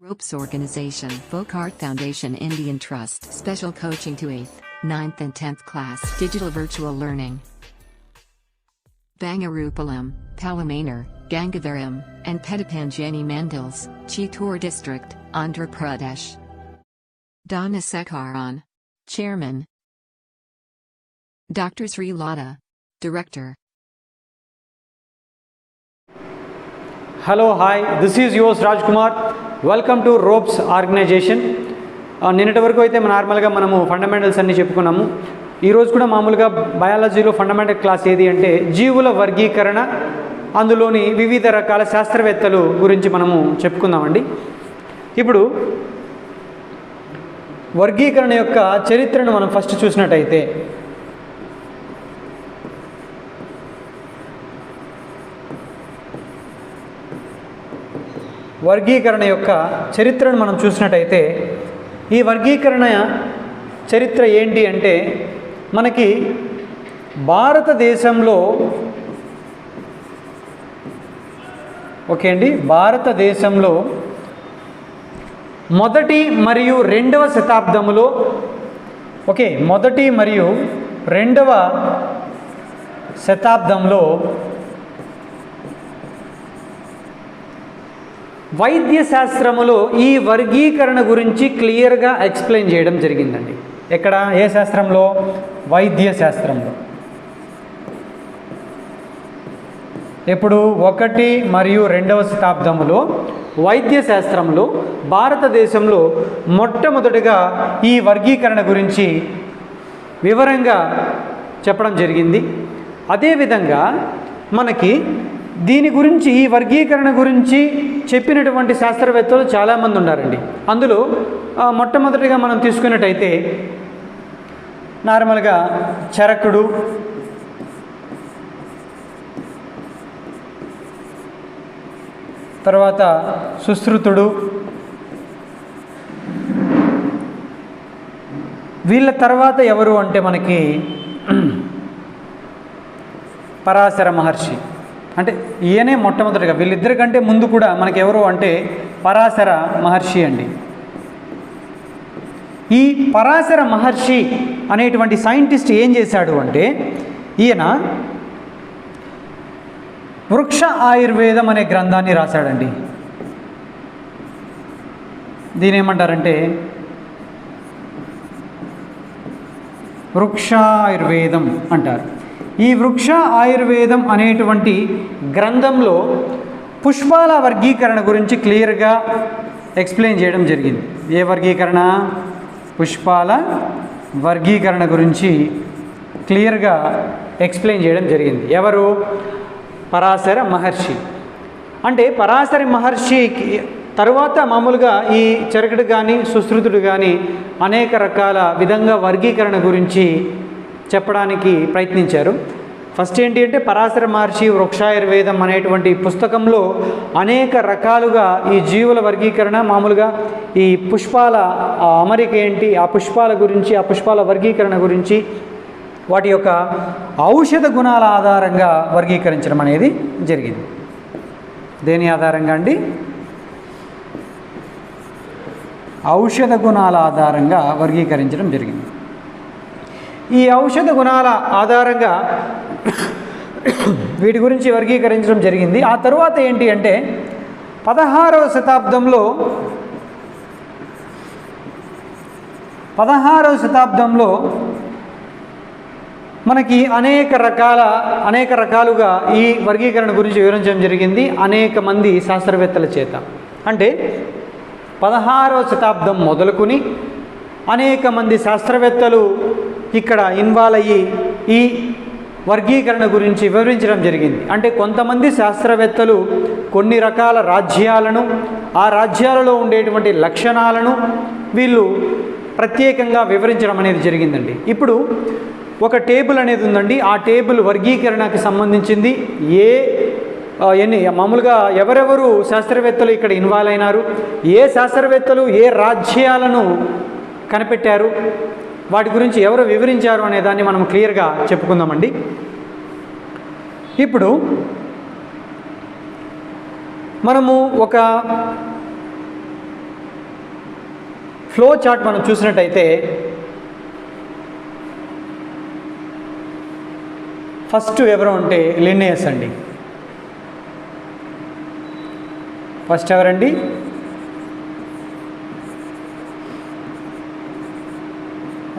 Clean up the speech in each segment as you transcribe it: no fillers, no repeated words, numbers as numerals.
Ropes Organization, Folkart Foundation, Indian Trust, Special Coaching to 8th, 9th and 10th class, Digital Virtual Learning. Bangarupalam, Palamanar, Gangavaram, and Petapanjani Mandals, Chittoor District, Andhra Pradesh. Donna Sekharan, Chairman. Dr. Sri Lada, Director. Hello, hi, this is yours Rajkumar. Welcome to Ropes organisation. నిన్నటి వరకు అయితే నార్మల్గా మనము fundamentals అన్నీ చెప్పుకున్నాము. ఈరోజు కూడా మామూలుగా బయాలజీలో ఫండమెంటల్ క్లాస్ ఏది అంటే జీవుల వర్గీకరణ, అందులోని వివిధ రకాల శాస్త్రవేత్తలు గురించి మనము చెప్పుకుందామండి. ఇప్పుడు వర్గీకరణ యొక్క చరిత్రను మనం ఫస్ట్ చూసినట్టయితే వర్గీకరణ యొక్క చరిత్రను మనం చూసినట్టయితే ఈ వర్గీకరణ చరిత్ర ఏంటి అంటే మనకి భారతదేశంలో భారతదేశంలో మొదటి మరియు రెండవ శతాబ్దములో మొదటి మరియు రెండవ శతాబ్దంలో వైద్య శాస్త్రములో ఈ వర్గీకరణ గురించి క్లియర్గా ఎక్స్ప్లెయిన్ చేయడం జరిగిందండి. ఎక్కడ? ఏ శాస్త్రంలో? వైద్య శాస్త్రంలో. ఎప్పుడు? 1 మరియు 2వ శతాబ్దములో వైద్య శాస్త్రంలో భారతదేశంలో మొట్టమొదటిగా ఈ వర్గీకరణ గురించి వివరంగా చెప్పడం జరిగింది. అదేవిధంగా మనకి దీని గురించి, ఈ వర్గీకరణ గురించి చెప్పినటువంటి శాస్త్రవేత్తలు చాలామంది ఉన్నారండి. అందులో మొట్టమొదటిగా మనం తీసుకున్నట్టయితే నార్మల్గా చరకుడు, తర్వాత సుశ్రుతుడు, వీళ్ళ తర్వాత ఎవరు అంటే మనకి పరాశర మహర్షి. అంటే ఈయనే మొట్టమొదటిగా, వీళ్ళిద్దరికంటే ముందు కూడా మనకి ఎవరు అంటే పరాశర మహర్షి అండి. ఈ పరాశర మహర్షి అనేటువంటి సైంటిస్ట్ ఏం చేశాడు అంటే ఈయన వృక్ష ఆయుర్వేదం అనే గ్రంథాన్ని రాశాడండి. దీని ఏమంటారంటే వృక్షాయుర్వేదం అంటారు. ఈ వృక్ష ఆయుర్వేదం అనేటువంటి గ్రంథంలో పుష్పాల వర్గీకరణ గురించి క్లియర్గా ఎక్స్ప్లెయిన్ చేయడం జరిగింది. ఏ వర్గీకరణ? పుష్పాల వర్గీకరణ గురించి క్లియర్గా ఎక్స్ప్లెయిన్ చేయడం జరిగింది. ఎవరు? పరాశర మహర్షి. అంటే పరాశర మహర్షికి తరువాత మామూలుగా ఈ చరకుడు కానీ సుశ్రుతుడు కానీ అనేక రకాల విధంగా వర్గీకరణ గురించి చెప్పడానికి ప్రయత్నించారు. ఫస్ట్ ఏంటి అంటే పరాశర మహర్షి వృక్షాయుర్వేదం అనేటువంటి పుస్తకంలో అనేక రకాలుగా ఈ జీవుల వర్గీకరణ, మామూలుగా ఈ పుష్పాల అమరిక ఏంటి, ఆ పుష్పాల గురించి, ఆ పుష్పాల వర్గీకరణ గురించి, వాటి యొక్క ఔషధ గుణాల ఆధారంగా వర్గీకరించడం అనేది జరిగింది. దేని ఆధారంగా అండి? ఔషధ గుణాల ఆధారంగా వర్గీకరించడం జరిగింది. ఈ ఔషధ గుణాల ఆధారంగా వీటి గురించి వర్గీకరించడం జరిగింది. ఆ తరువాత ఏంటి అంటే 16వ శతాబ్దంలో మనకి అనేక రకాలుగా ఈ వర్గీకరణ గురించి వివరించడం జరిగింది అనేక మంది శాస్త్రవేత్తల చేత. అంటే 16వ శతాబ్దం మొదలుకొని అనేక మంది శాస్త్రవేత్తలు ఇక్కడ ఇన్వాల్వ్ అయ్యి ఈ వర్గీకరణ గురించి వివరించడం జరిగింది. అంటే కొంతమంది శాస్త్రవేత్తలు కొన్ని రకాల రాజ్యాలను, ఆ రాజ్యాలలో ఉండేటువంటి లక్షణాలను వీళ్ళు ప్రత్యేకంగా వివరించడం అనేది జరిగిందండి. ఇప్పుడు ఒక టేబుల్ అనేది ఉందండి. ఆ టేబుల్ వర్గీకరణకు సంబంధించింది. మామూలుగా ఎవరెవరు శాస్త్రవేత్తలు ఇక్కడ ఇన్వాల్వ్ అయినారు, ఏ శాస్త్రవేత్తలు ఏ రాజ్యాలను కనిపెట్టారు, వాటి గురించి ఎవరు వివరించారు అనే దాన్ని మనం క్లియర్గా చెప్పుకుందామండి. ఇప్పుడు మనము ఒక ఫ్లో చార్ట్ మనం చూసినట్టయితే ఫస్ట్ ఎవరు అంటే లిన్నేయస్ అండి. ఫస్ట్ ఎవరండి?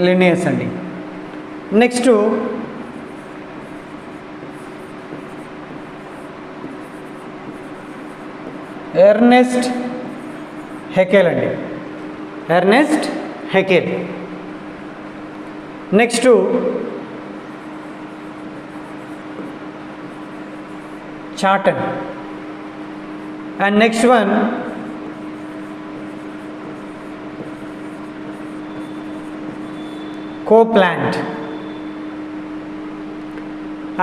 లిన్నేయస్ అండి. నెక్స్ట్ ఎర్నెస్ట్ హెకెల్ అండి. Ernst Haeckel. Next Chatton. And next one Copeland.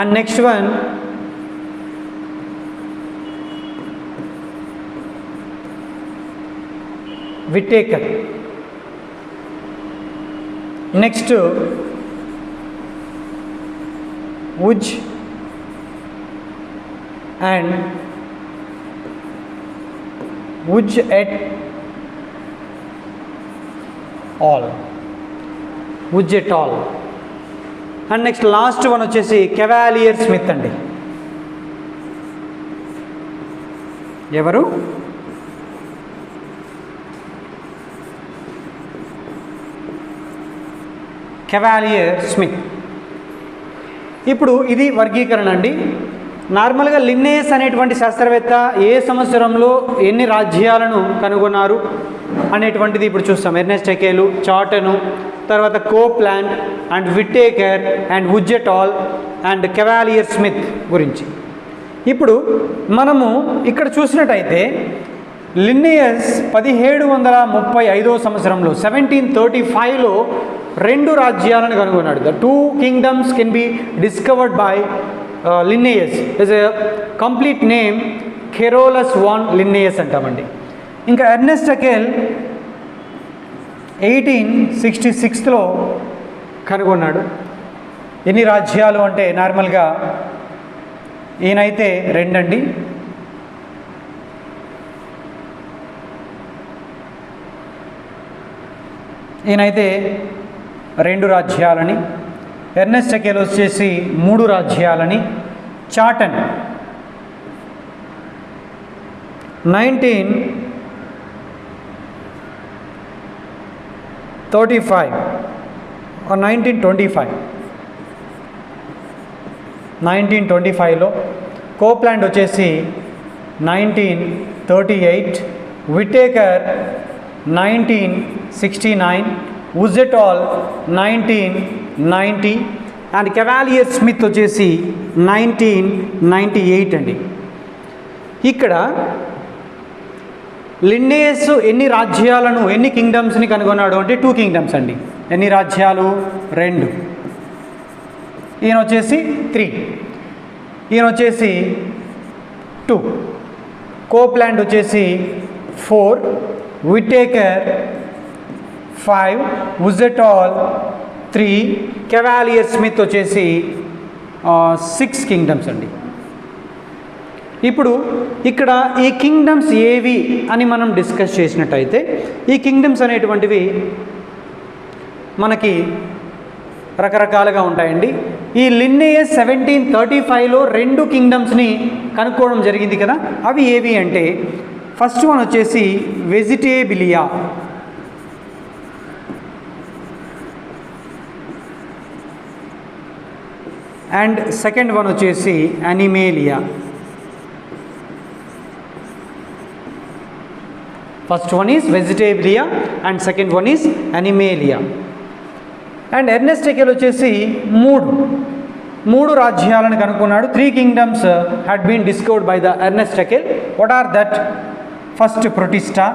And next one Whittaker. Next Woese and Woese et al. Woese et al. And next last one వచ్చేసి Cavalier Smith అండి. ఎవరు? Cavalier Smith. ఇప్పుడు ఇది వర్గీకరణ అండి. నార్మల్గా Linnaeus అనేటువంటి శాస్త్రవేత్త ఏ సంవత్సరంలో ఎన్ని రాజ్యాలను కనుగొన్నారు అనేటువంటిది ఇప్పుడు చూస్తాం. ఎర్నెస్ట్ హెకెల్, చార్టన్, తర్వాత Copeland and Whittaker and Woese et al and Cavalier Smith గురించి. ఇప్పుడు మనము ఇక్కడ చూసినట్టయితే లిన్నేయస్ 1735 సంవత్సరంలో 1735లో 2 రాజ్యాలను కనుగొన్నాడు. The 2 kingdoms can be discovered by Linnaeus. Is a complete name Carolus von Linnaeus అంటామండి. ఇంకా ఎర్నెస్ట్ హెకెల్ 1866లో కనుగొన్నాడు. ఎన్ని రాజ్యాలు అంటే నార్మల్గా ఈయనైతే 2 అండి. ఈయనైతే 2 రాజ్యాలని, ఎర్నెస్ట్ హెకెల్ వచ్చేసి 3 రాజ్యాలని, చార్టన్ 1935 or 1925లో, కోప్లాండ్ వచ్చేసి 1938, Whittaker 1969, Woese et al 1990 and Cavalier Smith వచ్చేసి 1998 అండి. ఇక్కడ లిన్నేయస్ ఎన్ని రాజ్యాలను, ఎన్ని కింగ్డమ్స్ని కనుగొన్నాడు అంటే 2 kingdoms అండి. ఎన్ని రాజ్యాలు? 2. ఈయన వచ్చేసి 3, ఈయన వచ్చేసి 2, కోప్లాండ్ వచ్చేసి 4, విటేకర్ 5, వుజ్ ఎట్ ఆల్ 3, కెవాలియర్ స్మిత్ వచ్చేసి 6 kingdoms అండి. ఇప్పుడు ఇక్కడ ఈ కింగ్డమ్స్ ఏవి అని మనం డిస్కస్ చేసినట్టయితే, ఈ కింగ్డమ్స్ అనేటువంటివి మనకి రకరకాలుగా ఉంటాయండి. ఈ లిన్నేయస్ 1735లో 2 kingdomsని కనుక్కోవడం జరిగింది కదా. అవి ఏవి అంటే ఫస్ట్ వన్ వచ్చేసి వెజిటేబిలియా, అండ్ సెకండ్ వన్ వచ్చేసి Animalia. First one is Vegetabilia and second one is Animalia. And Ernst Haeckel వచ్చేసి 3 రాజ్యాలను కనుక్కున్నాడు. 3 kingdoms had been discovered by the Ernest Haeckel. What are that? First, Protista,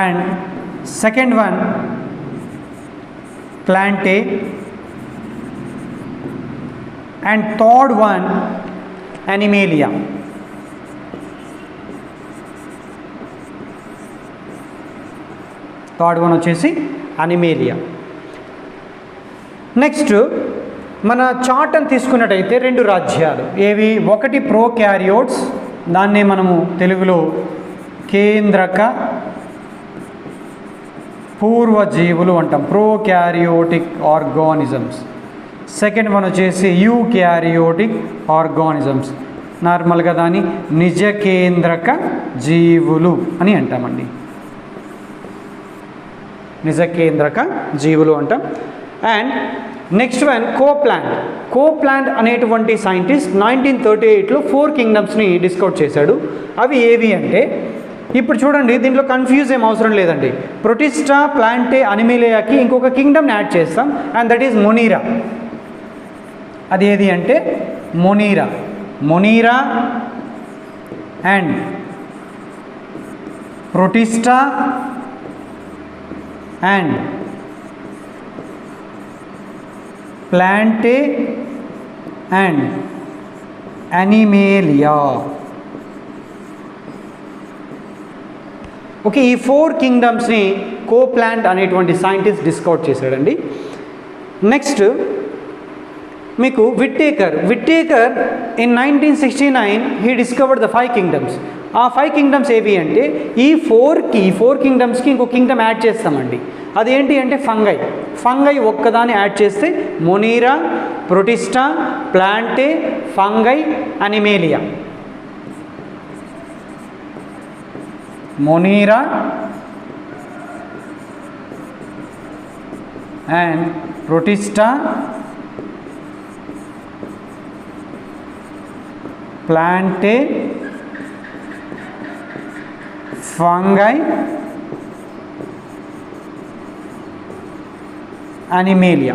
and second one Plante, and third one Animalia. Third one వచ్చేసి Animalia. Next మన చార్టన్ తీసుకున్నట్టయితే 2 రాజ్యాలు ఏవి? ఒకటి ప్రోక్యారియోట్స్ దాన్నే మనము తెలుగులో కేంద్రక పూర్వజీవులు అంటాం, ప్రోక్యారియోటిక్ ఆర్గానిజమ్స్. సెకండ్ వన్ వచ్చేసి యూక్యారియోటిక్ ఆర్గానిజమ్స్. నార్మల్గా దాన్ని నిజ కేంద్రక జీవులు అని అంటామండి, నిజ కేంద్రక జీవులు అంటాం. అండ్ నెక్స్ట్ వన్ కోప్లాండ్ అనేటువంటి సైంటిస్ట్ 1938లో 4 కింగ్డమ్స్ని డిస్కవర్ చేశాడు. అవి ఏవి అంటే, ఇప్పుడు చూడండి దీంట్లో కన్ఫ్యూజ్ ఏం అవసరం లేదండి. ప్రొటిస్టా, ప్లాంటే, అనిమేలియాకి ఇంకొక కింగ్డమ్ని యాడ్ చేస్తాం, అండ్ దట్ ఈజ్ మొనీరా. అది ఏది అంటే Monera and Protista and Plantae and Animalia. Okay, ఈ 4 కింగ్డమ్స్ని కోప్లాంట్ అనేటువంటి సైంటిస్ట్ డిస్కవర్ చేశాడండి. నెక్స్ట్ మీకు Whittaker in 1969 he discovered the 5 kingdoms. ఆ 5 కింగ్డమ్స్ ఏవి అంటే, ఈ 4 కింగ్డమ్స్కి ఇంకో కింగ్డమ్ యాడ్ చేస్తామండి. అదేంటి అంటే ఫంగై ఒక్కదాన్ని యాడ్ చేస్తే Monera, Protista, Plantae, Fungi, Animalia. Monera and Protista, Plantae, Fungi, Animalia.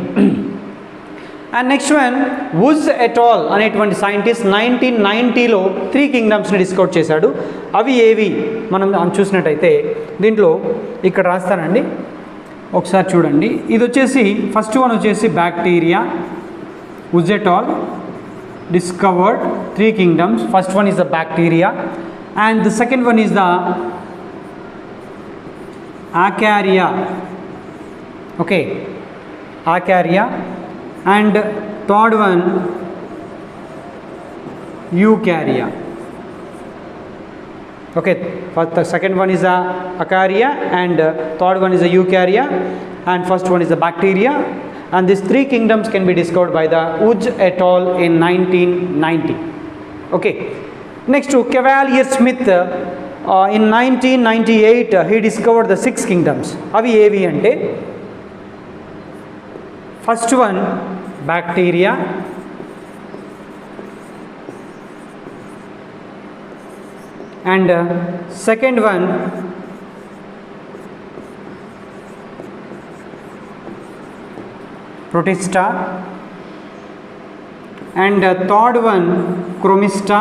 And next one Woese et al అనేటువంటి సైంటిస్ట్ 1990లో 3 కింగ్డమ్స్ని డిస్కవర్ చేశాడు. అవి ఏవి మనం చూసినట్టయితే దీంట్లో ఇక్కడ రాస్తానండి, ఒకసారి చూడండి. ఇది వచ్చేసి ఫస్ట్ వన్ వచ్చేసి bacteria. Woese et al discovered 3 kingdoms. First one is the bacteria and the second one is the Acaria. Okay, Acaria, and third one Eukarya. Okay, first the second one is the Acaria and third one is the Eukarya and first one is the bacteria. And these 3 kingdoms can be discovered by the Woods et al. In 1990. Okay. Next to Cavalier-Smith in 1998 he discovered the 6 kingdoms. Avi evi ante, first one bacteria, and second one Protista, and third one Chromista,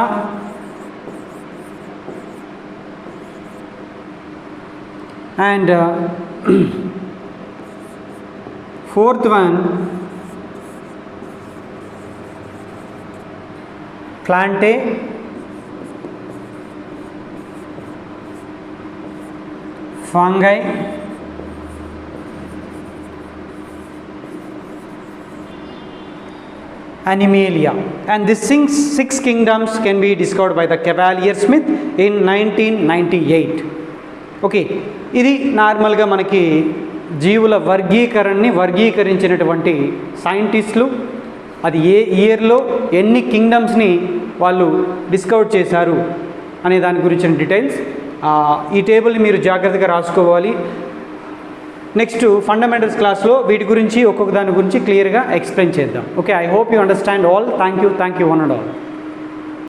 and fourth one Plante, fungi, Animalia. And these 6 kingdoms can be discovered by the Cavalier-Smith in 1998. Okay, ఇది నార్మల్గా మనకి జీవుల వర్గీకరించినటువంటి సైంటిస్టులు అది ఏ ఇయర్లో ఎన్ని కింగ్డమ్స్ని వాళ్ళు discover చేశారు అనే దాని గురించిన డీటెయిల్స్. ఈ టేబుల్ని మీరు జాగ్రత్తగా రాసుకోవాలి. నెక్స్ట్ ఫండమెంటల్స్ క్లాస్లో వీటి గురించి ఒక్కొక్క దాని గురించి క్లియర్గా ఎక్స్ప్లెయిన్ చేద్దాం. Okay, I hope you understand all. Thank you one and all.